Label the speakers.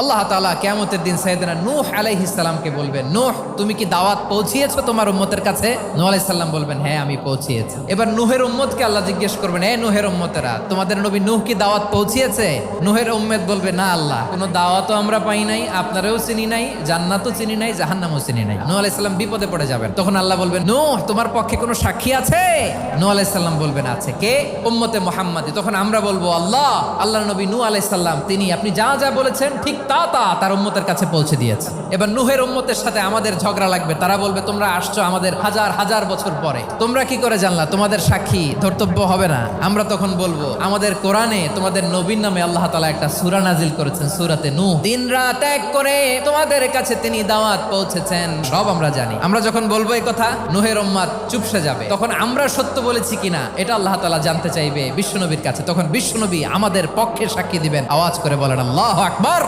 Speaker 1: আল্লাহ তাআলা কিয়ামতের দিন সাইয়েদনা নূহ আলাইহিস সালামকে বলবেন, নূহ তুমি কি দাওয়াত পৌঁছিয়েছো তোমার উম্মতের কাছে? নূহ আলাইহিস সালাম বলবেন, হ্যাঁ আমি পৌঁছিয়েছি। এবার নূহের উম্মতকে আল্লাহ জিজ্ঞেস করবেন, হে নূহের উম্মতেরা, তোমাদের নবী নূহ কি দাওয়াত পৌঁছিয়েছে? নূহের উম্মত বলবে, না আল্লাহ, কোনো দাওয়াতও আমরা পাই নাই, আপনারাও চিনি নাই, জান্নাতও চিনি নাই, জাহান্নামও চিনি নাই। নূহ আলাইহিস সালাম বিপদে পড়ে যাবেন। তখন আল্লাহ বলবেন, নূহ তোমার পক্ষে কোনো সাক্ষী আছে? নূহ আলাইহিস সালাম বলবেন, আছে। কে? উম্মতে মুহাম্মাদি। তখন আমরা বলবো, আল্লাহর নবী নূহ আলাইহিস সালাম তিনি আপনি যা যা বলেছেন ঠিক তা তার উম্মতের কাছে পৌঁছে দিয়েছে। এবার নূহের উম্মতের সাথে আমাদের ঝগড়া লাগবে। তারা বলবে, তোমরা আসছো আমাদের হাজার হাজার বছর পরে, তোমরা কি করে জানলা? তোমাদের সাক্ষী ধর্তব্য হবে না? আমরা তখন বলবো, আমাদের কোরআনে তোমাদের নবীর নামে আল্লাহ তাআলা একটা সূরা নাজিল করেছেন, সূরাতে নূহ। দিন রাত এক করে তোমাদের কাছে তিনি দাওয়াত পৌঁছেছেন, সব আমরা জানি। আমরা যখন বলবো এই কথা, নূহের উম্মত চুপসে যাবে। তখন আমরা সত্য বলেছি কিনা এটা আল্লাহ তাআলা জানতে চাইবে বিশ্বনবীর কাছে। তখন বিশ্বনবী আমাদের পক্ষে সাক্ষী দিবেন। আওয়াজ করে বলেন আল্লাহু আকবার।